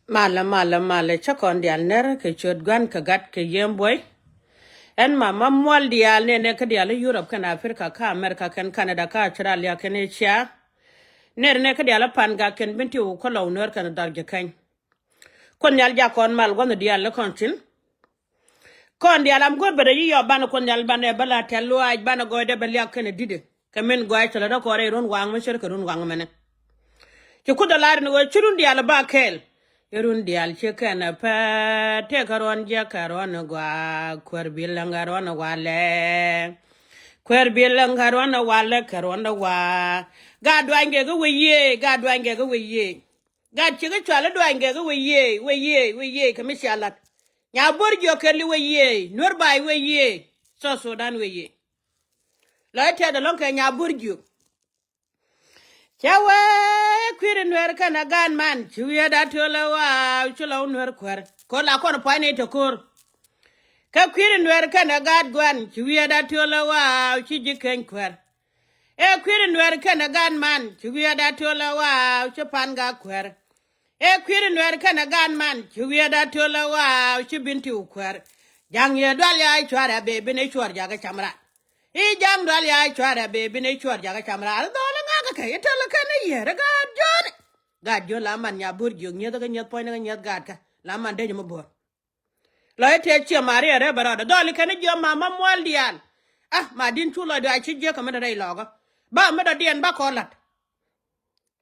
Mala chakon dial ner ke chod gwan ka gat ke yemboy en mama mol dial ne ke dial Europe kan Africa ka America kan Canada ka Australia kan Asia ner ne ke dial pan ga ken binti u ko law ner kan darje kan kon yal ja kon mal gon dial le kontin kon dial am go bede yo ban kon yal ban e bala tello aj ban go de bel yak ken dide kamen go ay tala da ko re ron wang ma sher ka ron wang mene ci ku da lar ni go chirun dial ba kel Yerun dial chekana pa te karon ja karon gwa kwer bilangaron wale kwer bilangaron wale karon wa ga dwange go weye ga chiga chala dwange go weye kamishalat nya borjo kerli weye nur bay weye so dan weye la te da lonka nya borjo Chawe kwirin wer kana gan man chuya da tola wa chula unwer kwar ko la kon pane to kur ka kwirin wer kana gad gwan chuya da tola wa chiji ken kwar e kwirin wer kana gan man chuya da tola wa chupan ga kwar e kwirin wer kana gan man chuya da tola wa chibinti kwar jang ye dwal ya chwara be bine chwar jaga chamra I jang dwal ya chwara be bine chwar jaga chamra dole nga ka itala kana yere gad jon la man nya bur jog nyeda ga nyed point ga nyed gad ka la man de mo bor la te che mari re barada dole kana jo mama mol dial ma din chulo do a chi je ka me dai logo ba me da dien ba ko lat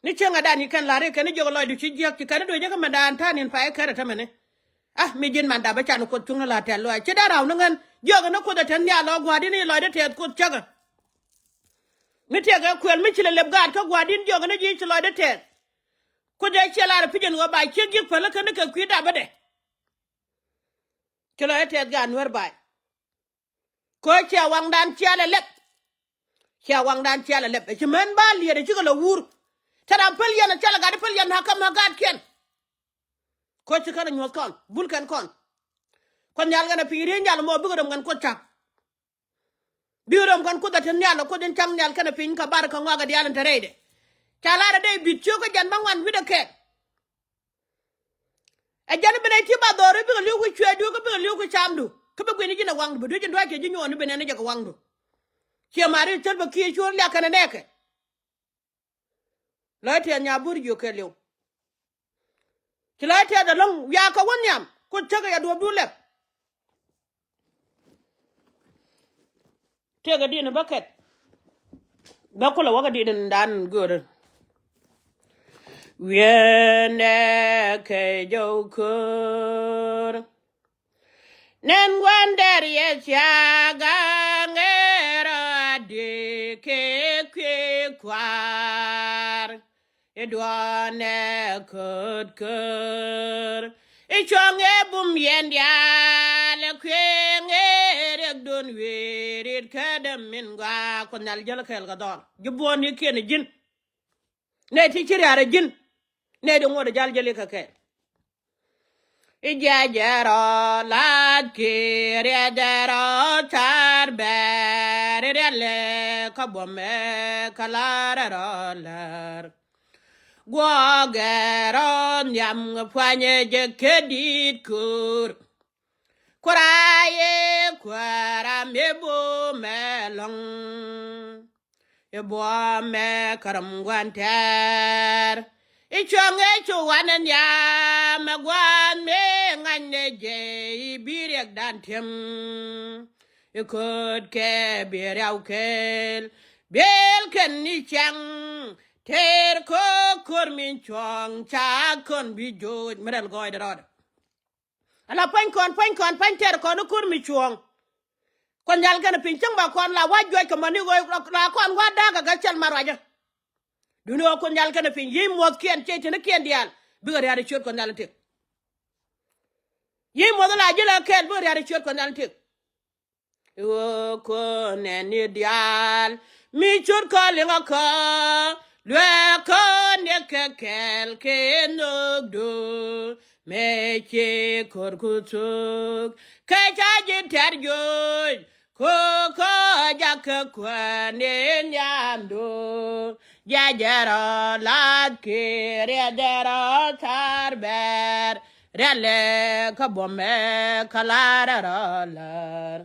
ni chenga dani kan la re kana jo lo do chi je ki kana do je ka me dan tanin fa e kare ta mene mi jin man da ba chan ko chung la tel lo che da raw ngan joga no ko da tan ya lo gwa din lo de te ko chaga mi te ga kwel mi chile leb gad ka gwa din joga no ji chi lo de te ko de che la pijen go ba che gi pala kan ka kwi da ba de che lo te ga Nuer ba ko che wang dan che la leb che wang dan che la leb che men ba li de chi ko lo wur tara pel yana che la ga de pel yana ka ma gad ken ko ci kana nyos kon bul kan kon nyal gana pire nyal mo bu gam gan ko chak biuram kan ko da tan nyal ko den cham nyal kana pin ka bar ka ngaga dialan tarede chala de bit cho ko jan bangwan wi de ke e jan bene ti ba dore bi lu ko chwe du ko bi lu ko chamdu ko be gweni jina wangdu bu jin do ke jinyo ni bene ne jaga wangdu ke mari tel ba ki chur la kana neke la te nya bur jo ke lew Kilate da long ya ka wonyam ko taga ya do dulep tega din bucket ba kula waga din dan gor wiene ke jokur nen wander ye chaga ngera de ke kwar Edwane kur Ichonge bum yendia le kwenge rek don werit kadam minga konal jala kel gadon juboni ken jin ne ti chiri ara jin ne de ngoda jal jale ka ke ijajaro la kire daro tar le kabome kalara rolar Gwageron yam pwanye je kedit kur Kwaraye kwara mebo melong Ebo me karam gwanter Ichonge chuwanen yam gwan me ngane je ibirek dantem Ikod ke biriaw kel Bel ken ni chang Ter ko kurmin chong cha kon bi joj merel goy de rod ala pan ter ko no kurmi chong kon jal kana pin chang ba kon la wa joj ko mani goy la kon wa daga ga chal marwaja duno kon jal kana pin yim mo kien che te ne kien dial bi ga de chot kon dal tek yim mo la jela kel bi ga de chot kon dal tek o ko ne ni dial mi chot ko le ko Lue kon ye kekel ke nogdo meche korkutuk kajaji terjoj koko jaka kwane nyando ya jero la ke re jero tar ber rele ka bome kalara rolar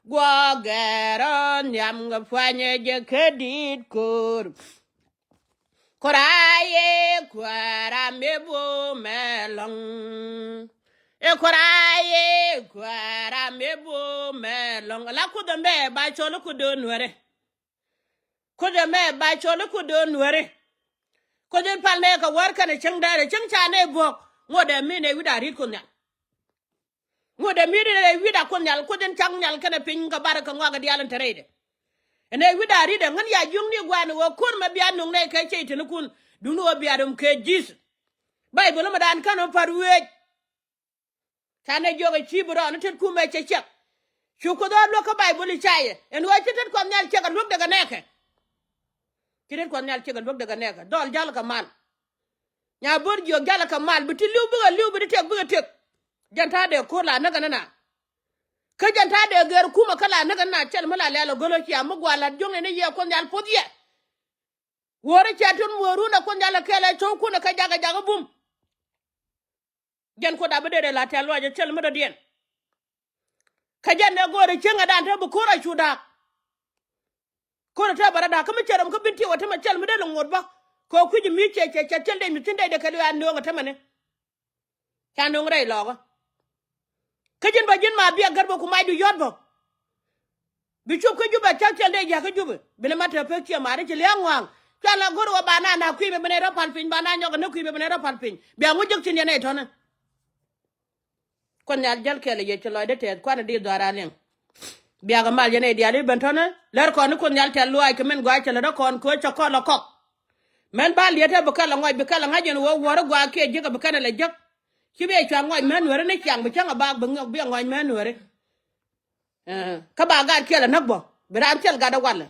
gwa gero nyam ga fanye je kedit kur koraye kwara mebo melong e koraye kwara mebo melong la ku de me ba cholo ku do nwere ku de me ba cholo ku do nwere ko de palne ka war kana chang dare chang chane bok ngode mi ne wida rit kunya ngode mi ne wida kunya ko den chang nyal kana pin ka baraka ngwa dialan terede ene wida rit ngan ya jungni gwan wo kur ma bian nung ne ka che tin kun dunu wo biadum ke jis bible ma dan kanu parwe tane joge chibro no tet kuma che che chuko do lo ka bible chaye en wa tet ko nyal che ga luk daga neke tet ko nyal che ga luk daga neke dol jal ka man nya bor jo jal ka man biti liu bi te bu te janta de ko la naga nana ka janta de ger kuma kala naga na chel mala lelo golo ki am gwala jonge ne ye ko nyal podie wore chatun moru na ko nyal kele choku na ka jaga bum jan ko da bede la telo je chel mada dien ka jan ne gore chenga dan ta bu kora chuda ko ta barada kama cheram ko binti wata ma chel mada ngod ba ko ku ji mi che chel de mi tinde de kali an no ta mane kan no ngai lo ka jan ba jan ma biya garba ku mai du yod ba bi chup ka juba chel de ja ka juba bele mata pe che mare che liangwang kala goro wa bana na ku be bene ro pan pin bana nyoga no ku be bene ro pan pin bi angu jok tin ne to na kon nyal jal kele ye chelo de te kwa de dara len biaga mal yene diali bentone ler kon kon nyal tel luay kemen gwa chelo do kon ko choko lo kok men bal yete bu kala ngoy bi kala ngajen wo woro gwa ke jiga bu kana le jok kibe chwa ngoy men wore ne kyang bu changa ba bu ngok bi ngoy men wore ka ba ga kele nakbo biran tel ga da wala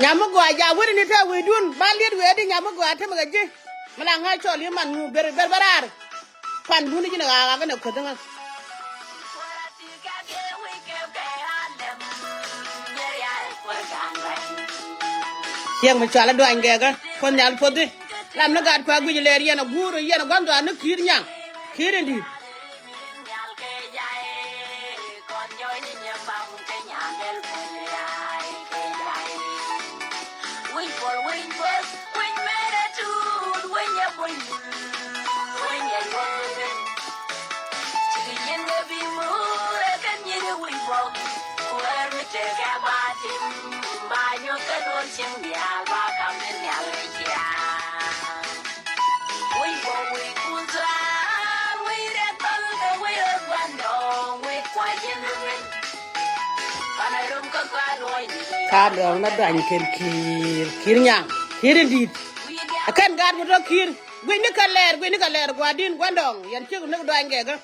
nyamu gwa ja wori ni ta we dun ba liet we di nyamu gwa te ma je mala nga cho li man ngu berbarar pan dun ji na ga ga ne ko danga yang ma chala do ange ga kon nyal podi lam na ga kwa gu le yana guru yana gondo an kir nyang kirendi ka do na dan kir nyang kirendi akan gar go do kir gwe ni ka ler gwa din gwandong yan chi no do ange ga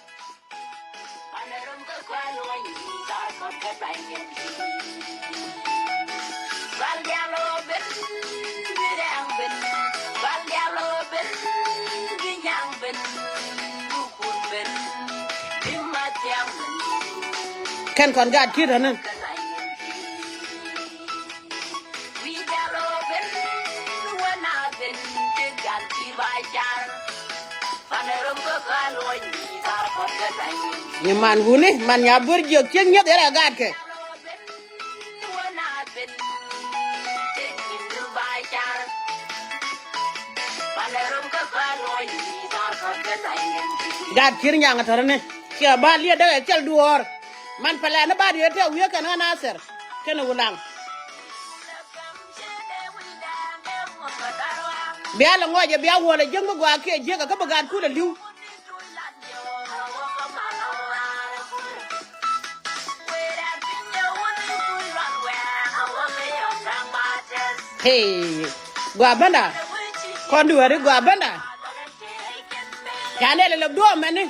kan kon gad kir hanan ni man gune man ya burjo ken nyet era gad ke gad kir nyanga torne ke ba liye daga kel duor man pala na ba de te wiye kan na ser ken wulang biya la ngoje biya wala jengo gwa ke jega ka ba gad kula liu Hey, guabanda. Conduere guabanda. Canele lo do mani.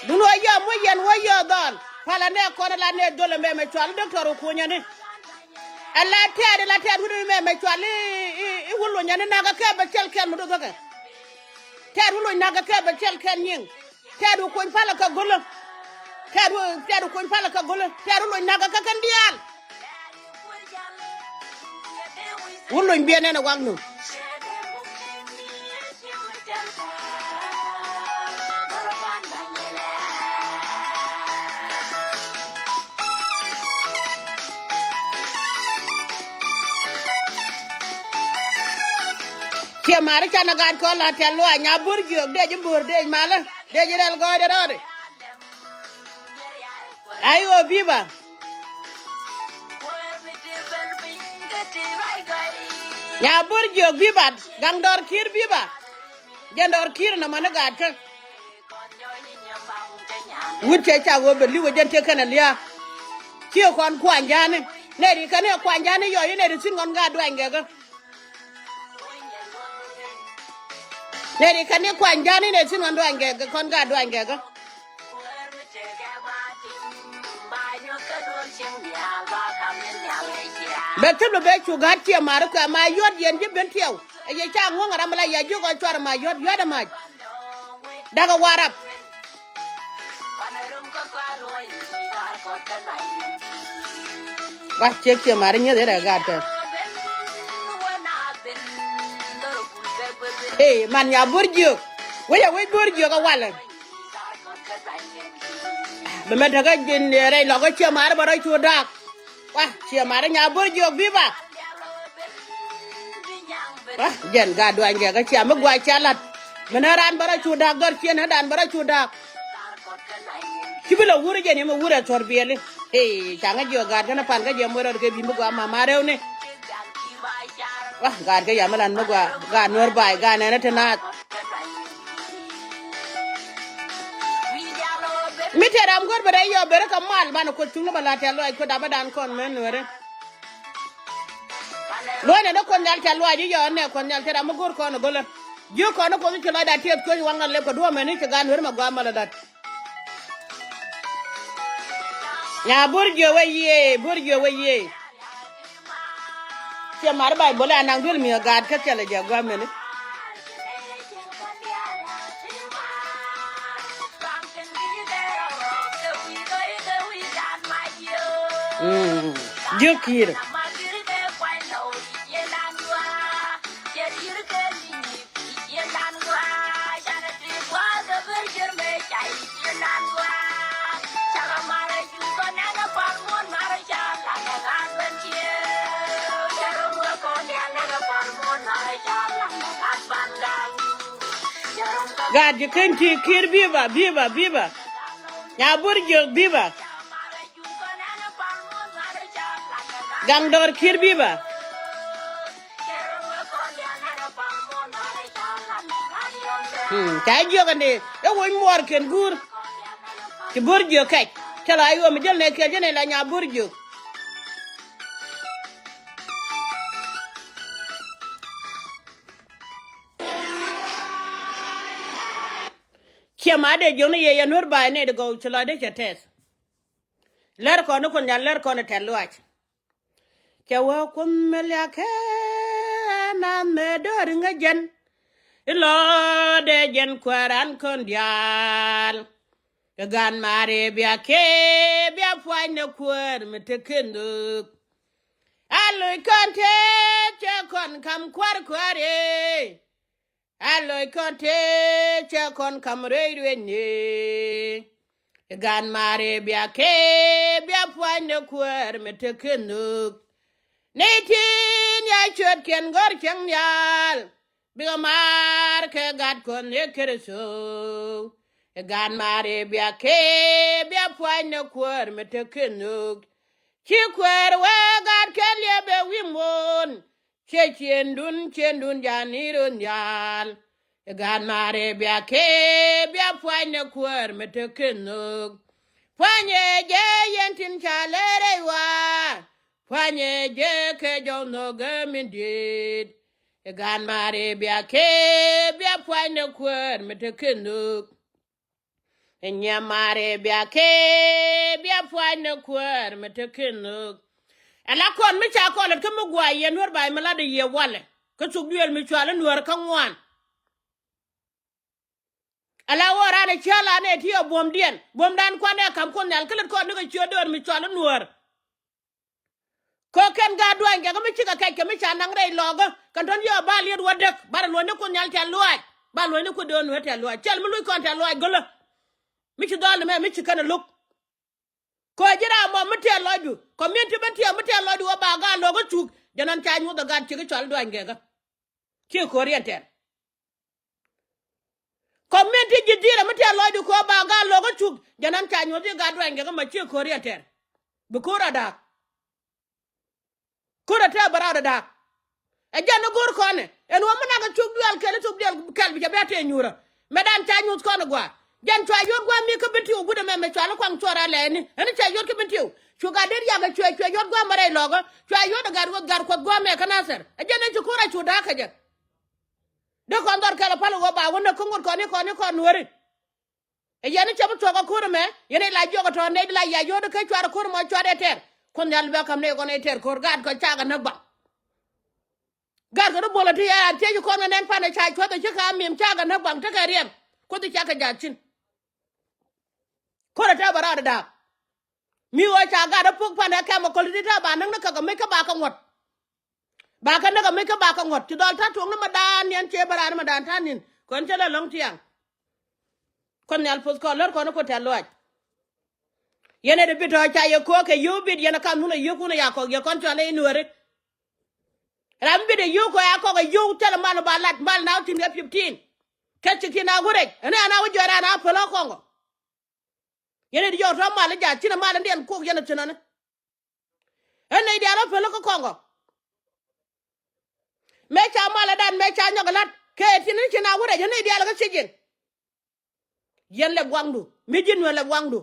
Duno ya mo yen wo yo don. Pala ne ko la ne dole me chwal doctor ko nyane. Alla tiade la tiade wu me chwal I wulu nyane naga ke ba chel ken mu do ga. Tiade wulu naga ke ba chel ken yin. Tiade ko pala ka golo. Tiade ko pala ka golo. Tiade wulu naga ka kan dial. Wulu bien na wagnu. Kia mara chana gad ko la telo anya burgio de jibur de mala de jirel go de rode ayo biba ya burgio biba gangdor kir biba jandor kir na mana gad ka wuche cha go be liwo jente kana liya kio kon kwanjane ne ri kane kwanjane yo ne ri singon ga dwange ga Neri kani kwanjani ne sinu ndo angege kon ga do angege Betul be chu ga tie mar ka ma yod yen je ben tiew e ye cha ngo ngara mala ya ju ko chwar ma yod yoda ma daga warap Wa che tie mar nye de ga ta Hey man ya burgio we burgio ga wala be meta ga jin re lo ga tie mar bara chu dak Wah tie mar nya burgio biba Wah jen ga do ange ga tie ma gwa chalat menaran bara chu dak dor chien hadan bara chu dak kibilo wure jeni ma wure torbele Hey changa jo ga kana pan ga je mo ro ke bi ma gwa ma rew ne Wah ga ga ya malan ma gwa ga Nuer bai ga na tana Miteram gor bare yo bere kamal man ko tunglo balata lo ko da badan kon men Nuer lo ne do kon dal ta lo ji yo ne kon dal tera ma gor ko no golo jo ko no ko ci lo da tiet ko wangal le ko do men ci ga Nuer ma gwa mala dat ya burjo weye ci mar bay bola nang dul mi ga ka ci la ja gwa men Jukir God, you can't take care biba. Ya burjo biba. Gangdor kir biba. Tajo gande. E wo mor ken gur. Ti burjo kai. Tala ayo mi jel ne ke jene la nya burjo. Kiamade jone ye Nuer bai ne de go chula de chates. Ler ko no kon jan ler ko ne teluach. Chawa kum melia ke na me dor ngajen. Ilo de jen kwaran kon dial. Gan mare bia ke bia fwa ne kwar me tekendo. Aloy konte che kon kam kware. Aloy konte che kon kam reirwenye. Gan mare bia ke bia fwa ne kwar me tekendo. Netin ya chot ken gor chang yal. Biga mar ke gat kon ne kereso. Gan mare bia ke bia fwa ne kwar me tekendo. Chikwer we gat ken lebe wimon. Che chendun janirun yal. Gan mare bia ke bia fwa ne kwar me tekendo. Panye je yentin chalere wa. Panye je ke jono gemindit. E gan mare bia ke bia pwane kwer mete kenuk. E nyamare bia ke bia pwane kwer mete kenuk. Ala kon mi cha kon ke mu gwa ye Nuer bay mala de ye wale. Ke chuk duel mi chwala Nuer ka ngwan. Ala wora ne chala ne tiyo bom dien. Bom dan kwane kam kon nyal kele kon ne chyo dor mi chwala Nuer. Ko ken ga duan ga mi chika kai ke mi cha nang rei logo kan ton yo ba liet wadek bar lo ne ko nyal ta luaj ba lo ne ko do no ta luaj chel mi lu kon ta luaj golo mi chi dol me mi chi kana luk ko jira mo mi te loju ko mi ti ben ti mi te loju wa ba ga logo chuk janan cha nyu da ga chi chal duan ga chi ko riente ko mi ti jidira mi te loju ko ba ga logo chuk janan cha nyu ga duan ga ma chi ko riente bu ko da ko ta bara da e janno gor kone en wo mana ga chuk dual kele chuk dual kal bi jabete nyura medan ta nyut kono gwa jan twa yot gwa mi ko binti gude me twa kwang chora le ni en cha yot ko binti chuga der ya ga chwe yot gwa mare logo twa yot gar ko gwa me kana ser e janno chu kura chu da ka je de ko ndor kala palo go ba wona ko ngor ko nuori e yani chabu to ga kura me yene la jogo to ne la ya yot ka chwa ko mo chwa de ter kon yal be kam ne ko ne ter ko gad ko chaga na ba gar ko bola ti ya te ko na nen pa na chai ko to ka mim chaga na bang ta ka riem ko ti chaka jachin ko ta bara da mi wo chaga da puk pa na ka mo ko ti ta ba nang na ka me ka ba ka ngot ba ka na ka me ka ba ka ngot ti dol ta tung na ma dan yan che bara ma dan ta nin kon te la long tiang kon yal pus ko lor ko no ko ta loaj yene de bito cha ye ko ke yubit yene kan huna yukuna ya ko ye kon chale Nuer rambi de yuko ya ko yu tele man ba lat mal na tin 15 kacci kina gure ene na wujora na polo kongo yene di yoto mal ja tina mal ndien ko yene tinane ene di ala polo ko kongo me cha mal dan me cha nyogalat ke tin kina gure yene di ala ga sigin yen le gwangdu mi jin wala gwangdu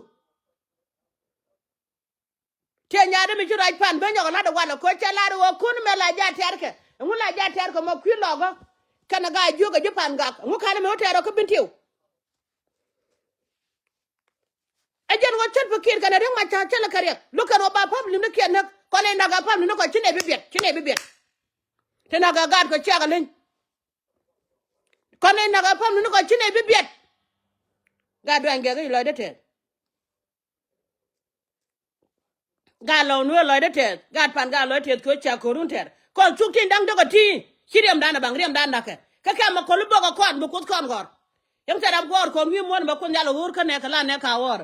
te nyaade mi jira pan be nyogalat wala ko cha la ro kun me la ja terke ngula ja terke mo kwi logo kana ga joga japan ga ngukane me hotero ko bintiu ajen wo chat fakir kana reng ma cha chala kare lukan wo ba pam limne ken nak ko le naga pam limne ko chine bibet te naga gad ko chaga len ko le naga pam limne ko chine bibet ga do ange ga lo de te ga lo no lo de te ga pan ga lo te ko cha ko run ter ko chuktin dang dogo ti chirem dana bang rem dana ka ka ma ko lu bogo ko bu ko kon gor yam taram gor ko mi mon ba ko nyalo wur ka ne kala ne ka wor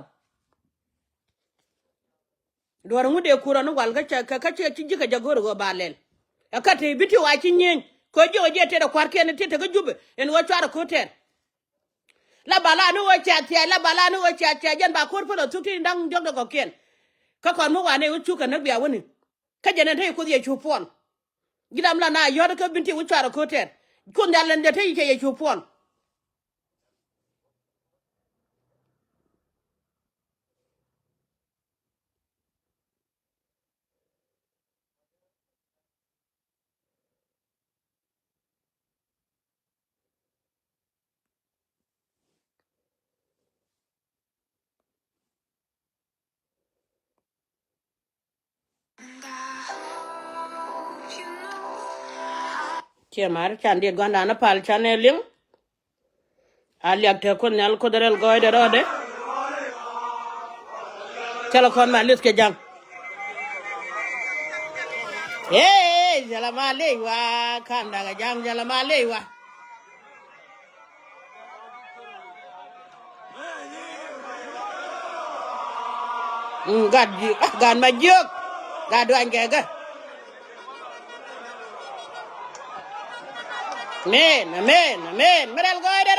dor mu de kuro no wal ga ka che ci jika jagor go balel akate biti wa ci nyen ko jo je te da kwar ken te ga jube en wo chara ko ter la bala no wo cha jen ba ko polo tuti ndang jog do ko ken ka kon mu wa ne u chu ka na biya woni ka jenen te ko ye chu pon gidam la na yo ko binti wo chara ko ter ko ndalen de te ye chu pon che mar chan de gonda na pal chaneling aliak te kon nyal ko derel goyde rode telefon ma lis ke jang jalama le wa kam daga jang jalama le wa gad ma jok gad wan ga men merel goyde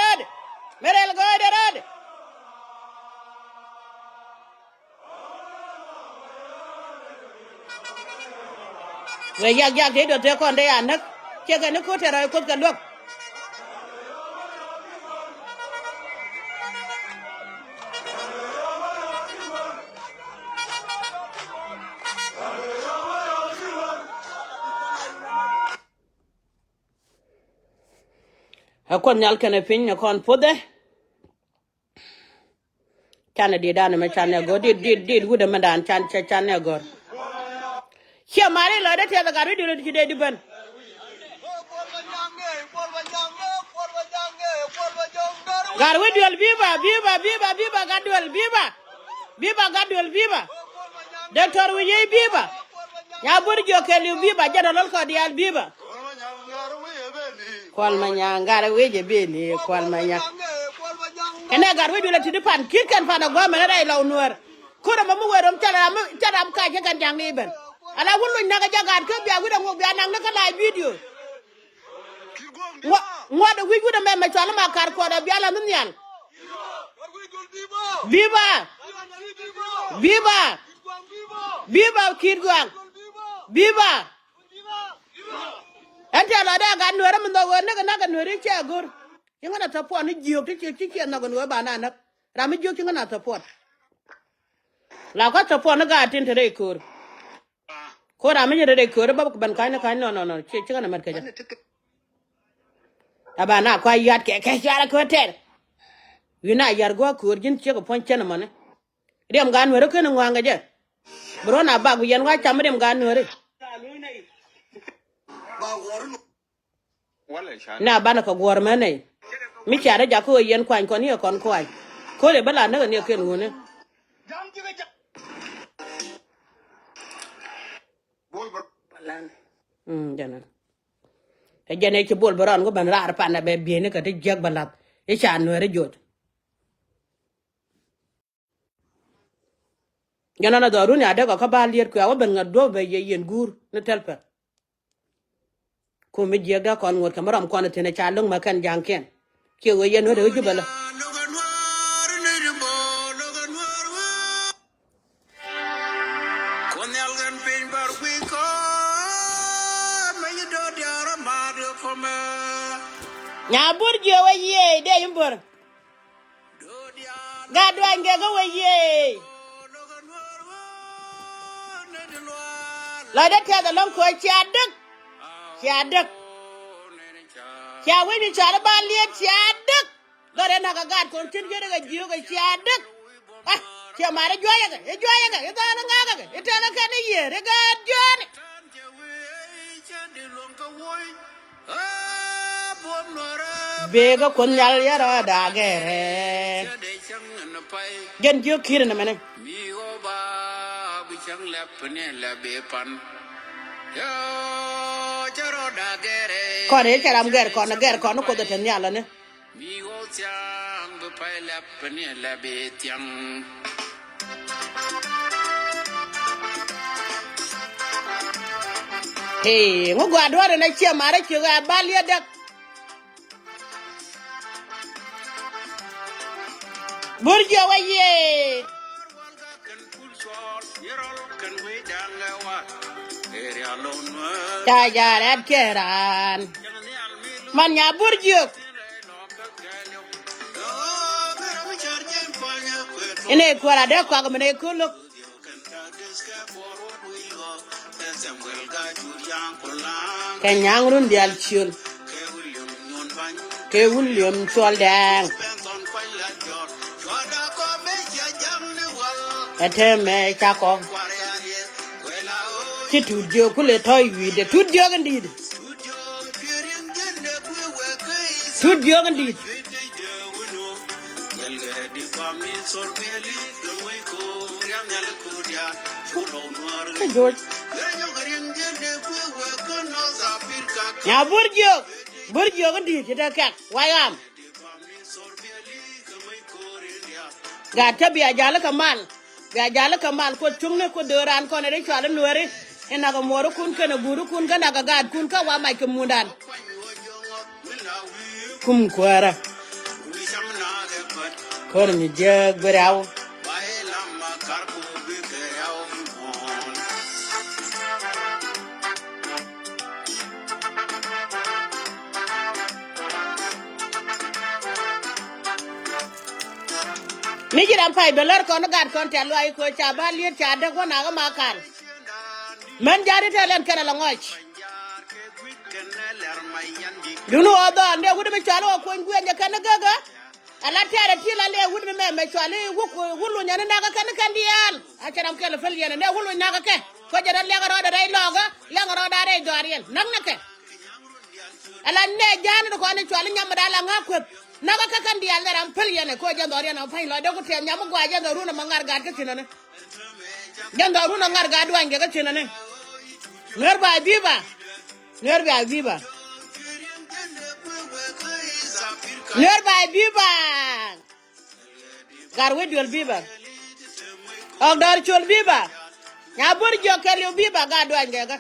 rode we yak de do te kon de anak che ga ne ko te ra ko ka lok kon nyal kene pin ne kon pode chana di dan me chana go di gude mandan chana go chia mari lo de te ga ri di ban gar we duel viva gadwel viva gadwel viva doctor we ye viva ya burjo ke li viva jada lol ko dial viva kwal manya gar we je beli kwal manya ene gar we duel ti pan kit kan fa na go me dai law nuer ko da mu werom taram ka je kan jang ni ben ala wulu naga jagat ko biya guda ngo biya nang na ka live video ngoda wi guda me ma chala ma kar ko da biya la nun yal viva kirgwang viva ante la da ga nuer mun do naga nuer ci agor yinga na tapo ni jiok ti ci na go no ba na nak ram jiok yinga na tapo la ko tapo na ga tin tere kur ko ram ni re kur ba ban kai no ci na mar ka ja aba na kwa yat ke yara ko ter wina yar go kur jin ci ko pon chen man dem ga nuer ko no nga je bro na ba gu yen wa cham dem ga nuer na bana ko gor mane mi chare ja ko yen kwan kon ye kon kwai ko le bala na ne ken ngune jana e jene ci bol baron go ban rar pa na be biene ka te jeg balat e cha no re jot jana na do runi ade ko ka ba lier ko wa ben ngado be yen gur ne telpa ko mi jega kon ngor kamaram kon te ne cha lung ma kan janken ke we yen ho de jubala nya burje we ye de yimbor ga dwange go we ye la de te da lon ko cha dik cha we ni cha ba liet cha dik ga de na ga gat kon tin ge ga jiyo ga cha dik ah cha mare joya ga e ta na ga ga e ta na ka ni ye re ga joni bega kon nyal yara da gere gen jo kire na mene mi o ba bi chang lep ne la be pan yo jaro da gere ko re charam ger ko no ko de nyala ne mi o chang be pai lep ne la be tiang hey ngo gwa do na chia mare chi ga balia dak burjo waye ta jarat keran man nya burjo ene kwara de kwa mene kulo kenyang run dial chul ke William Choldang ateme chako ti tudio kule toy wide tudio gandid ya burjo gandid kita kak wayam ga tabi ajala kamal ko chungne ko doran ko ne re chala nuere ena ga moro kun kana guru kun kana ga gad kun ka wa mai kemundan kum kwara ko ni jeg beraw mi jiran pai dolar ko no gad kon te loy ko cha ba liet cha de ko na ga makar men jari te len kana la ngoch You know other and they would be chalo when we and the Kanagaga. And I tell a tila would be me chali wulu naga candial. I can am California and they will nagake. Put your leg around the logger, young around that Dorian. Nangake. And I ne Jan the one challenge Yamadala Nakut. Naga candial that I'm pillion a cojan Dorian of Pine Lord and Yamaguaya the Runa Mangar. Then the Runa Margadu and Gagachinan. Whereby Viva. Whereby Viva. Whereby Viva. God with your Viva. Oh, Dorchul Viva. Now put your Kelly Viva, God do and Gaga.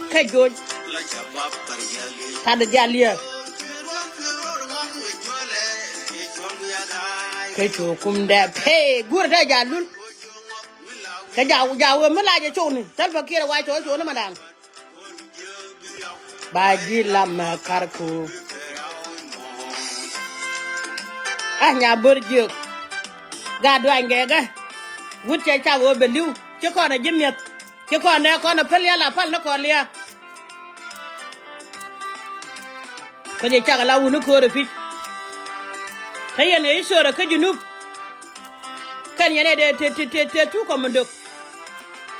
Okay, good. Had the Jalia. Kecho kum de hey good da jalul ka jaw me la ja choni tal fa kira wa cho na madam ba ji lam karko nya burjuk ga do ngega wut che cha go beliu che ko na jimyet che ko na pel ya la pal na ko liya ko je cha la wunu ko refi Hey, ne isora ka junub kan yene de te tu komando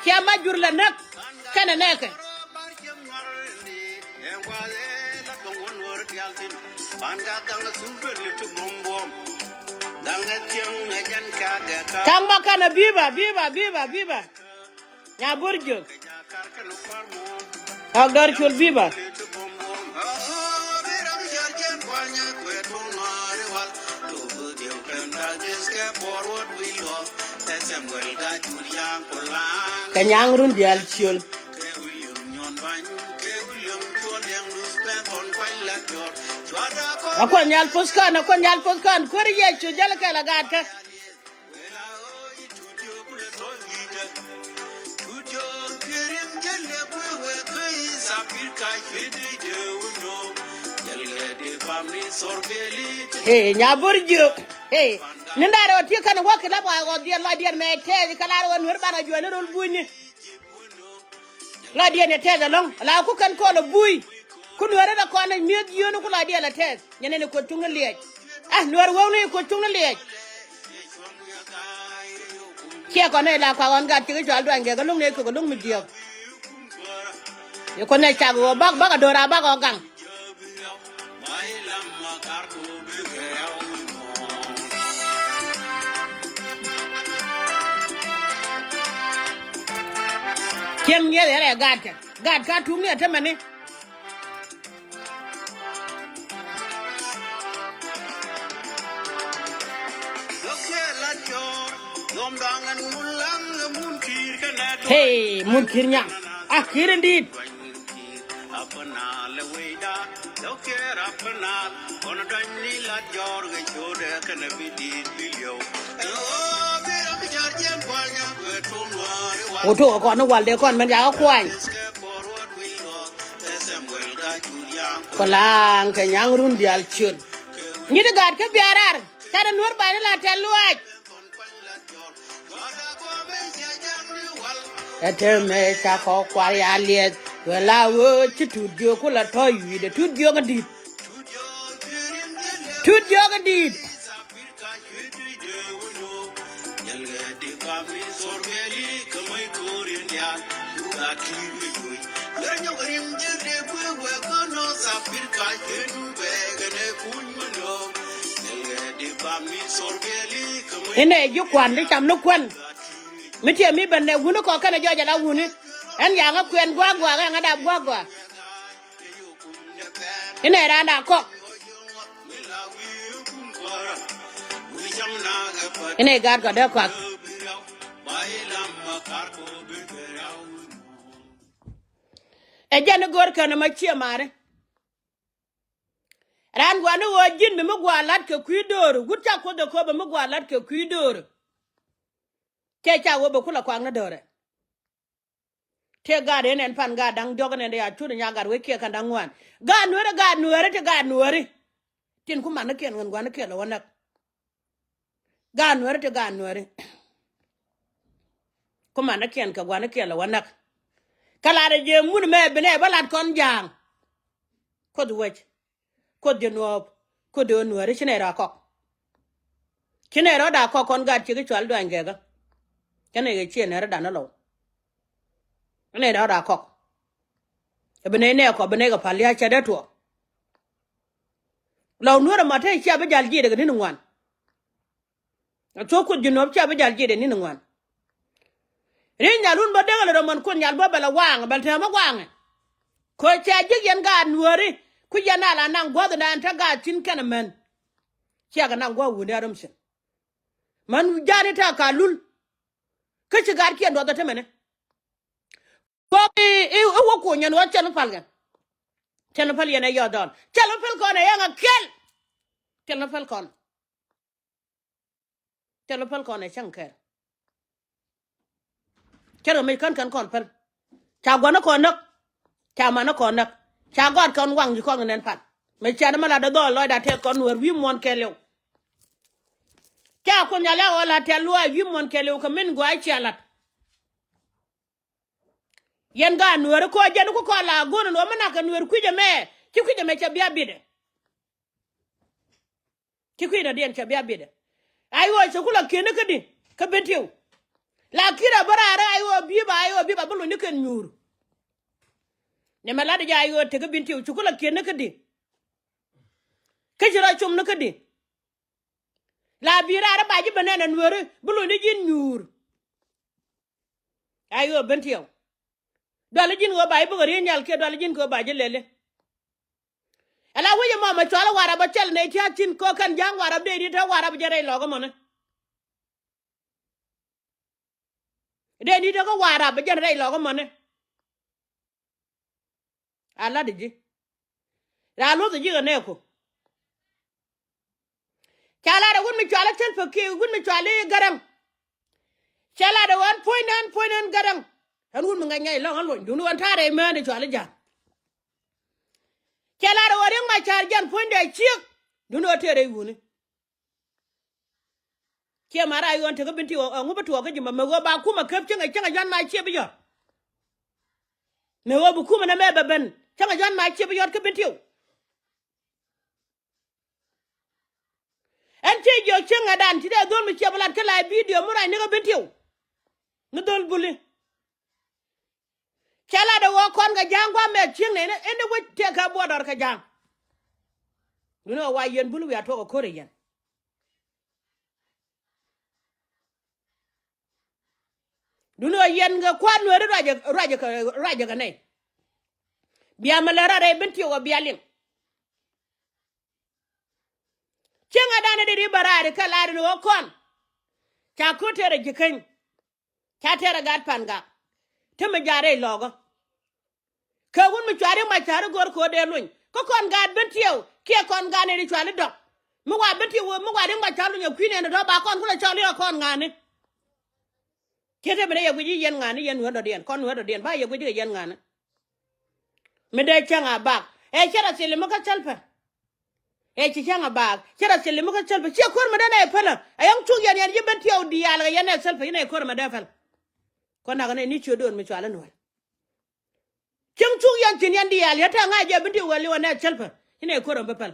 kya majur la nak kana neke tamba kana biba ya burjo agdar chul biba Kanyang run dial chiol. Ako nyal poskan, kori ye chu jala kala gata. Hey, nyaburju. Hey, nindaro tia kana wak la ba dia la dia me te kala won wer bana jone rol buini. La dia ne te long, la ku kan ko lo bui. Kun wera da ko na mi yono ku la dia la te. Nyene ne ko tunga liye. Ah, nuer wo ne ko tunga liye. Kia ko ne la ko on ga ti jol do nge ga lung ne ko lung mi dio. Ye ko ne cha go bag dora bag o gang. Kem ye le gad ka tum ne ta mane hey mun kirnya akhirin dit Oto ko no walde kon men ya kwany ko lang ke nyang run dial chul ni de gad ke biarar kada nur ba la teluaj eteme cha ko kwar ya liet wala wo chitu dio ko la toyi de tu dio ga dit ene ju kwan de cham no kwan mi tie mi ben ne wunu ko kana joja la wunu en ya nga kwen gwa ga nga da gwa ene ra na ko ene gad ko de ko e jan gor kana ma chie mare ran gwa no jin mi gwa lat ke kuidor gutta ko de ko be mi gwa lat ke kuidor ke cha wo be kula kwang na dore te ga de nen pan ga dang joga ne ya tu nya gar we ke kan dang wan ga nuere te ga nuere tin kuma na ken ngan gwana kelo wana gan Nuer te gan Nuer kuma na ken ka gwana kelo wana kala de je mun me bene balat kon jang ko duwech ko de no ko de Nuer chine ra ko chine ra da ko kon gat chi chwal do angega kene ge chine ra da na lo ne da ko bene ne ko bene ga pal ya cha de to law Nuer ma te cha be jal ji de ni ngwan to ko jino cha be jal ji de ni ngwan rin nyalun ba de ga man ko nyal ba bala wang bal te ma wang ko cha ji yan ga Nuer ku yana la nan gwa da ta ga tin kana men cha ga nan gwa wu da ramshin man jani ta kalul ka ci gar ki ndo da temene ko wo ko nyen wa chen falgan chen fal yana yo don chen fal ko na yanga kel chen fal kon chen fal ko na chanker kero me kan kon fal cha gona ko nak cha mana ko nak cha god kon wang ji ko nen fal me cha na mala da do lo da te kon Nuer wi mon kelew cha ko nyala wala te lo wi mon kelew ko min go a chalat yen ga Nuer ko jadu ko la gono no mana ka Nuer kuje me ki kuje me cha biya bide ki kuje den cha biya bide ay wo so kula kene kadi ka betew la kira barara ay wo biba bulu ni ken nyur ne mala da ay wo te ka bintew so kula kene kadi ka jira chum na kadi la birara baji banana Nuer bulu ni jin nyur ay wo bentew dole jin go bay bu ri nyal ke dole jin go baje lele ala wuye mama chola wara ba chel ne ti tin ko kan jang wara de di ta wara ba jere logo mone de di ta ko wara ba jere logo mone ala de ji la lo de ji ne ko kala de gun mi chola tel fa ke gun mi chola garam chala de 1.9 garam han gun mi nganya lo han lo du no tare me de chola ja chala de wari ma char jan ponde chiek du no tere wuni ke mara yon te ko binti o nguba to ko jima me go ba kuma kap chenga jan ma che biyo me wo bu kuma na me beben chenga jan ma che biyo ko binti en che jo chenga dan ti de dol mi che balat kala video mura ni ko binti no dol buli chala de wo kon ga jangwa me ching ne en de wo te ka bodor ka jang du no wa yen bulu ya to ko kore yen du no yen ga kwa Nuer raje ka nei biya malara re binti wo biya lim chenga dana de barare kala no kon cha ko tere jikan cha tere gat panga teme jare logo ka gun mi chare ma chare gor ko de luñ ko kon gat binti ke kon gane ri chale dok mu wa binti wo mu wa de ma chalu nya kwine ne do ba kon kula chale kon ngane kete bene ye guji yen ngane yen wodo den kon wodo den ba ye guji yen ngane me de changa ba e chara sele maka chalpa e chi changa ba chara sele maka chalpa chi kor ma dana e pala ayang chung yen yen binti o di ala yen e selfa yen e kor ma da fal kon na ne ni chodon mi chala no chung chung yen chin yen di ala ta nga je binti wali wana chalpa yen e kor ma pal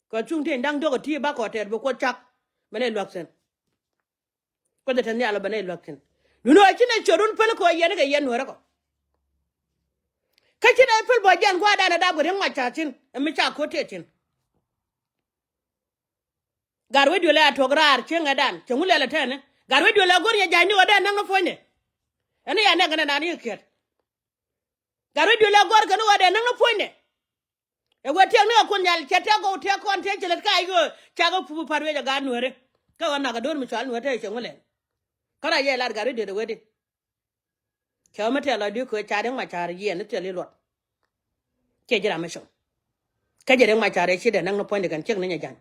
ko chung te ndang dogo ti ba ko ter bo ko chak mane loksen ko de tan yalla bane loksen nuno chine chodun pal ko yen ga yen wora ko ka chine pal bo jan ko da na da gurin ma chachin mi cha ko te chin garwe dole atograr chenga dan chengule la tane garwe dole gor ya jani oda nanga fonye ene ya ne gana nani ket garwe dole gor gana oda nanga fonye e wote ne ko nyal chete go te kon te chelet ka yo chago pu parwe ja gan Nuer ka wana ga dor mi chal Nuer te chengule kara ye lar garwe de wedi kama te la di ko chare ma chare ye ne te le lot ke jira ma sho ka jere ma chare chi de nanga fonye gan cheng ne nya jan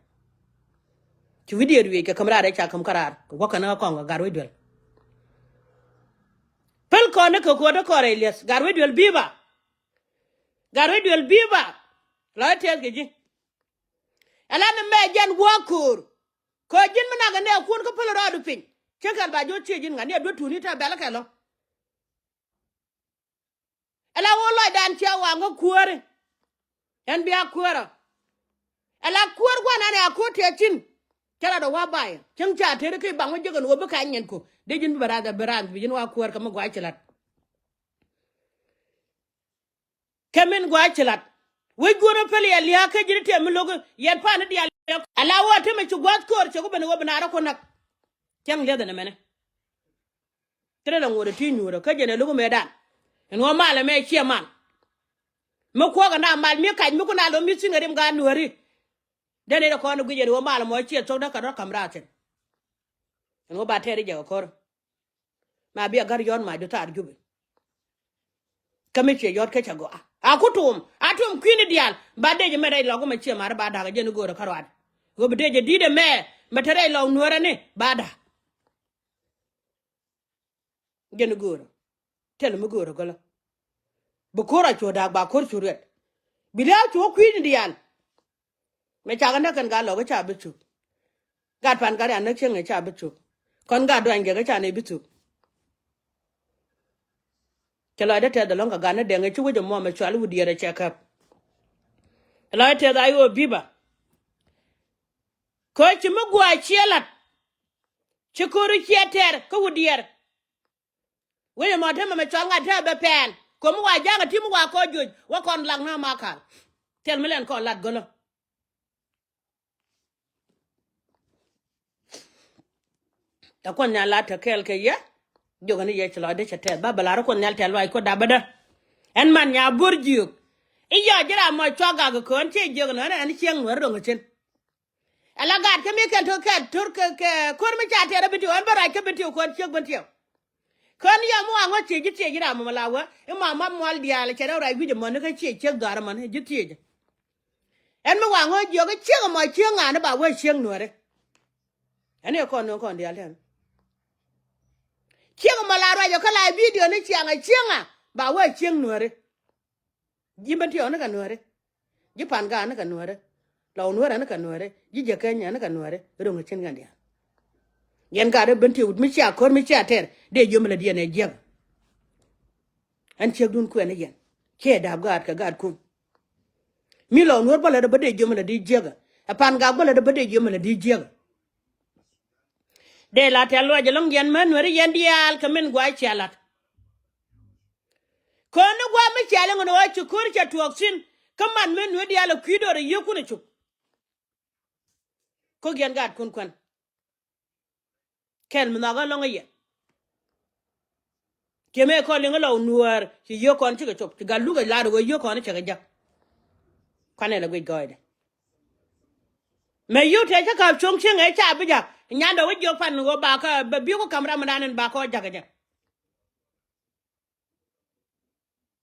ci video wi ke kamera da cha kam karar ko kana ko ga garwe dol pel ko ne ko da ko re les garwe dol biba la te ke ji ala ne me jan wakur ko jin mana ga ne kun ko polo rodu pin chekan ba jo che jin ngani do tuni ta bela ka lo ala wo lo dan che wa ngo kuore en biya kuora ala kuor gwa na ne akote chin kala do wa baye chen cha tere ke bango jogo no be ka nyen ko de jin barada brand bi jin wa kuor ka ma gwa chilat kemen gwa chilat we goro pele ya liya ka jiri te mi logo yen pa ne dia ala wo te me chu gwa kor che ko be no be na ra ko nak chen le da ne mene tere da ngore ti nyuro ka jene logo me dan en wo mala me chi man mo ko ga na mal mi ka mi ko na lo mi singare mga nuori de ne ko no gije wo mala mo chi to da ka kamra chen en wo ba tere je ko ma bi gar yon ma do tar jube kame che yot ke chago a kutum atum kwini dial ba de je mere lo ko ma chi mar ba da ga jene go ro karwat go be de je dide me tere lo nuora ne ba da jene go ro tel mu go ro gala bu ko ra cho da ba ko churet bila cho kwini dial me cha ga na kan ga lo ga cha bichu gat pan ga na chen ga cha bichu kon ga do an ga cha ne bichu kala da te da longa ga na de ga chu wo mo me chwa lu di ra check up la te da yo biba ko chi mu gwa chielat chi ko ru chieter ko wudier we mo te me chwa ga te be pen ko mu wa ja ga ti mu wa ko juj wa kon lang na ma kan tel me len ko lat golo ta kon nya la ta kel ke ya joga ni ye chlo de chete ba bala ko nyal tel wai ko dabada en man nya burjiuk iya jira mo choga ga ko nte joga na an chieng no ro ngachen ala gad ke mi kan to ke tur ke ko mi cha tere biti on bara ke biti ko chieng ban tiyo kon ya mo ango che ji che jira mo lawa e mama mo al dia le chere ra wi de mo ne ke che che gar man ji tie en mo wango joga chieng mo chieng an ba we chieng no re ene ko no ko dia len chieng malaro yo kala video ni chianga ba wa chieng nuore jimba ti ona kanuore ji panga na kanuore la nuore na kanuore ji je kenya na kanuore ro ngchen gandia yen ga de benti ut mi cha kor mi cha ter de jomla di ne jeg an cheg dun ku ene yen ke da gad ka gad kun mi lo nuor bala de bade jomla di jeg a panga bala de bade jomla di jeg de la telo je long yen man nuore yen dial kamen gwa chalat kono gwa mi chale ngono wa chukur cha tuoksin kaman men nuore dial kwidore yokune chuk ko gen gad kun kwan kel mna ga longa ye keme ko linga lo nuor ci yokon ci ga chop ci galu ga la do yokon ci ga jak kwane la gwe goide me yote ca ka chong chen e cha bi jak nyanda wo jo pan go ba ka bi ko kamera manan ba ko jak jak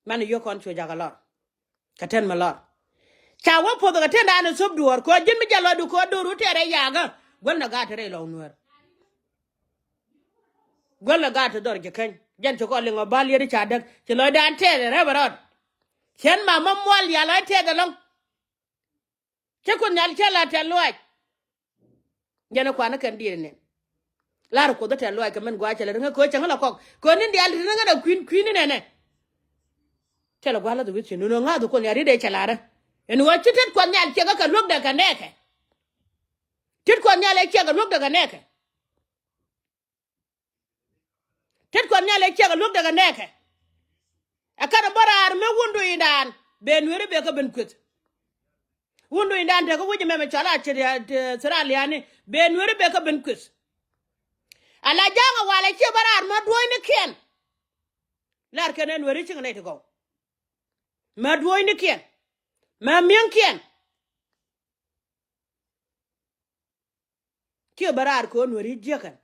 man yokon ci jak la ka ten ma la cha wo po ga ten da na sob duor ko jin mi jalo du ko do ru tere yaga gol na ga tere lo nuor gol na ga to dor je kan jan ko linga bal yeri cha dak ci lo dan tere re barot chen ma mol ya la tere long ke ko nyal chela te loy jana kwa na kan dire ne lar ko da te loy ka men gwa chela nga ko changa ko ni ndial nga da queen ne ne chela gwa la do wi no nga do ko nyari de chela ra en wa chitet ko nyal chega ka lok da ka neke tit ko nyal e chega lok da ka neke tit ko nyal e chega lok da ka neke akara barar me wundu indan ben were be ka ben kwet wundu indan te ko wuji meme chala chiri sira liani ben were be ka ben kwet ala janga wala che barar ma doy ni ken lar kenen were chi ngene te go ma doy ni ken ma mien ken ke barar ko wori jekan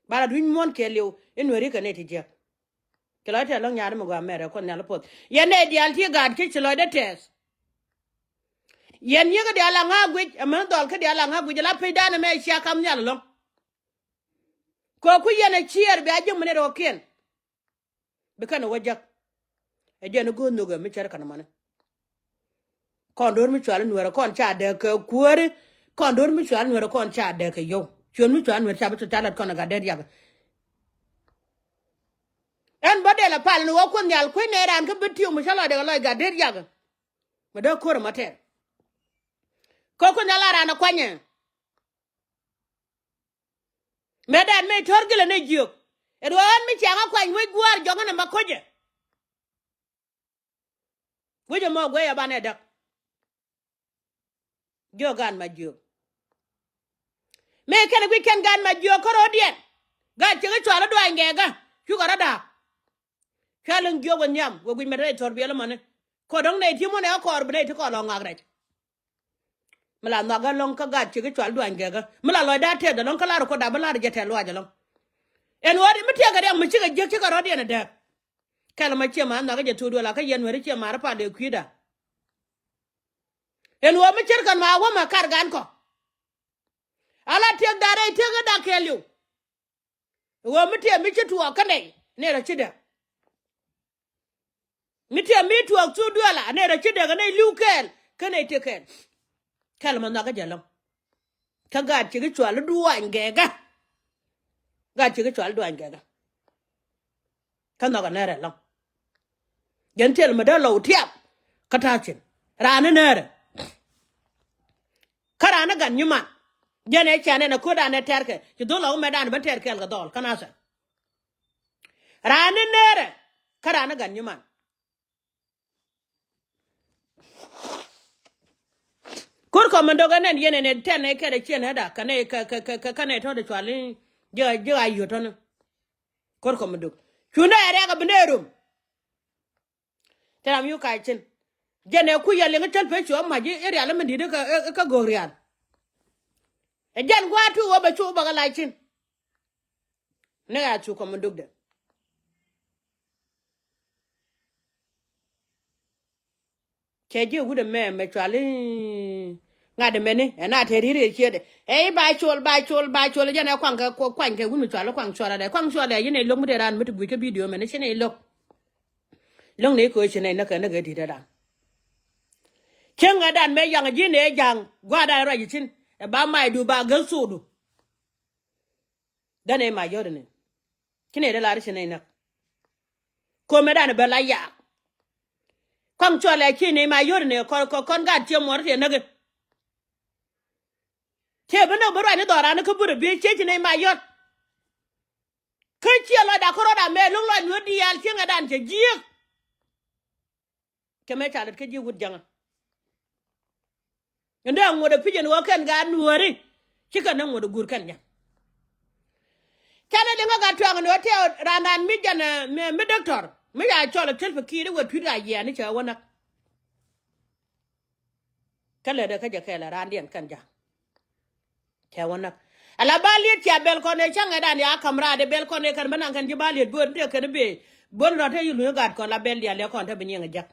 bara duñ mon ke lew en wori ka ne te je kala te long nyaade mo gwa mere ko nyal pot yene dial ti gad ke chlo de tes yen yega de ala nga gwe amon dol ke de ala nga gwe la pe dana me sha kam nyal long ko ku yene chier be ajum ne ro ken be kan wajak e je no go no ga mi cher kan man kon dor mi chwal Nuer kon cha de ke kuore kon dor mi chwal Nuer kon cha de ke yo chon mi chwal Nuer cha to talat kon ga de ya en bade la pal no ko nyal ko ne ran ke betiu mi chala de la ga de ya ma de ko ma te ko nyala ran kwanye medan me torgile ne jiok edwan mi changa kwany we gwar jogo na makoje we mo gwe ya bane dak jogan ma jiok me kene we ken gan ma jiok ko rodien ga chege chwala do angega chu gara da kalen jogo nyam we me torbiele mane ko dong ne timo ne akor bre to ko lo ngagre mala naga long ka ga chege chwala do angega mala lo da te da long kala ko da bala jete lo ajalo en wadi mi tega dem mi chiga je chiga rodi na da kala ma chema na ga je todo la ka yen wari chema ra pa de kwida en wo mi cher kan ma wa ma kar gan ko ala tek dare tega da kelu wo mi te mi chitu ka ne ra chida mi te mi tu ak tu dola ne ra chida ga ne lukel ka ne tekel kala ma na ga jalo ka ga chiga chwala duwa ngega ga chiga chwala duwa ngega kan na ga nere long gentel ma da lo tiap katachin rana nere karana gan nyuma jene chane na koda ne terke ti dola o medan ba terke ga dol kanasa rana nere karana gan nyuma kur ko mando ga nen yene ne tene ke de chene da kane kane to de chwali je ayo to ne kur ko mando chuna ere ga bnerum taram yu kai chin jene ku yale ga tel pe cho ma ji ere ala mandi de ka gorian e jan gwa tu wo ba chu ba ga lai chin ne ga chu ko mando de ke je gu de me chwali ngade meni na te rire chede e ba chol jene kwang ka kwang ke gu mi chwala kwang chwala de kwang chwala yene long de ran mitu bu ke video mene chene long ne ko chene na ka na ga di da kenga dan me yang ji ne jang gwa da ra yichin e ba mai du ba gal sudu dane ma yode ne kine da la chene na ko me dan be la ya kwang chwala kine ma yode ne ko kon ga tie mo re na ga ke bana baro ne dora na ko buru bi che ne ma yod ke chi la da ko da me long la no di yal kenga dan je ji ke me chalet ke ji wut janga nda ngoda pijen wo kan ga nuori chika na ngoda gur kan nya kala de ga twang no te ranan mi jana me doctor mi ya chola tel fakiri wo twira ya ni cha wona kala de ka ja kala randian kan ja cha wona ala balit ya bel ko ne changa dan ya kamra de bel ko ne kan banan kan ji balit bon de kan be bon ro te yulu ga ko la bel ya le ko te be nyenga jak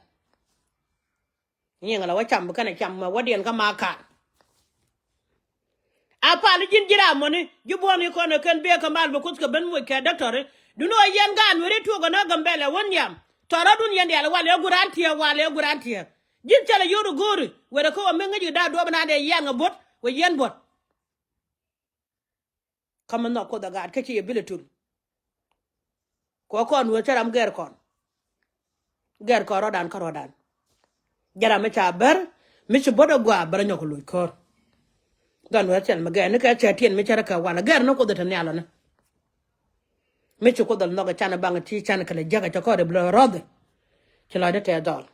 nyenga la wa cham kan cham ma wadien ka ma ka apa ni jin jira moni juboni ko ne kan be ka mal ba kut ka ben mo ka doctor du no yen ga no re to ga na gambele won yam tora dun yen ya wale gurantia jin tele yoru gori wala ko men ngaji da do bana de yen ga bot we yen bot kama no ko da ga ka ci biletul ko no taram ger ko rodan jara me cha ber mi ci bodo gwa bara nyoko lu ko gan wa tel ma ga ne ka cha tien me cha ka wana ger no ko da tan yalo na me ci ko dal no ga chana bang ti chana kala jaga ta ko de blo rod ci la de te dol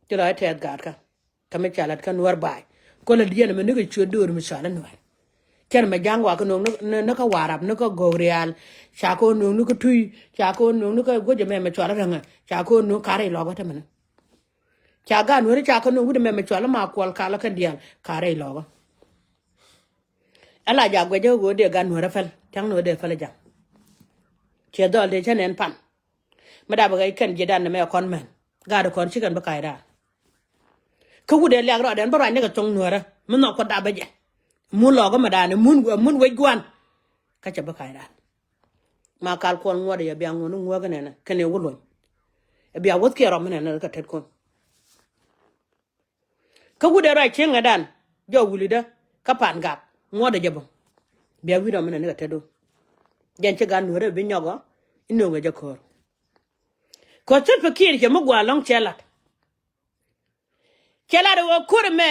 ci la te gar ka me cha lat kan war bay ko la diene me ne ga ci dur mi sala no ken ma jangwa ko no ka warab no ko gorial cha ko no ko tuy cha ko no ko goje me chwala nga cha ko no kare lo ta man cha ga no cha ko no wude me chwala ma kwal kala ka dial kare lo ala ja goje go de ga no rafal tang no de fala ja che dol de chanen pan ma da ba ga ken je dan me kon men ga do kon chikan ba kai da ko wude le ro den ba ra ne ga tong no ra mun no ko da ba je mun lo ga madane mun we gwan ka ca bakay dal ma kal kon ngode ya biang no ngwa ga nena kene wulo e biya wot ke ro mena ka tet kon ka wude ra chenga dan jo wulida ka pan gak ngoda jabo bia wi do mena ne tedo jan che gan Nuer bi nyogo ino ga jakor ko tut fakir ke mugwa long chelat wo kur me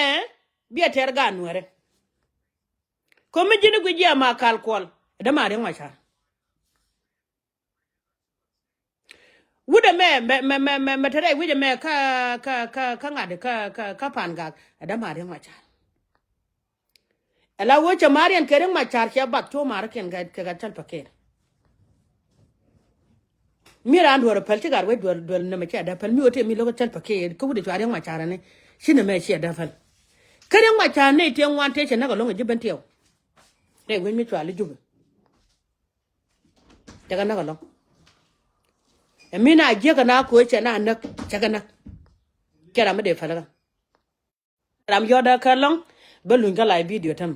bia ter gan Nuer ko me jini gu jia ma kal kol da ma re ngwa wude me tere wije me ka ngade ka pan gak da ma re ngwa ala wo cha marian kering ma char ke bat to mar ken ga ka tal paket mira ndo ro pelti gar we dol na me cha da pel mi wote mi lo tal paket ko wude chare ma char ne shine me chi da fal kering ma char ne te wan te che na ga lo ngi ben tew re we mi chwa le jub daga na ga lo e mi na je ga na ko che na na cha ga na kera me de fal ga ram yo da ka long belun ga lai video tam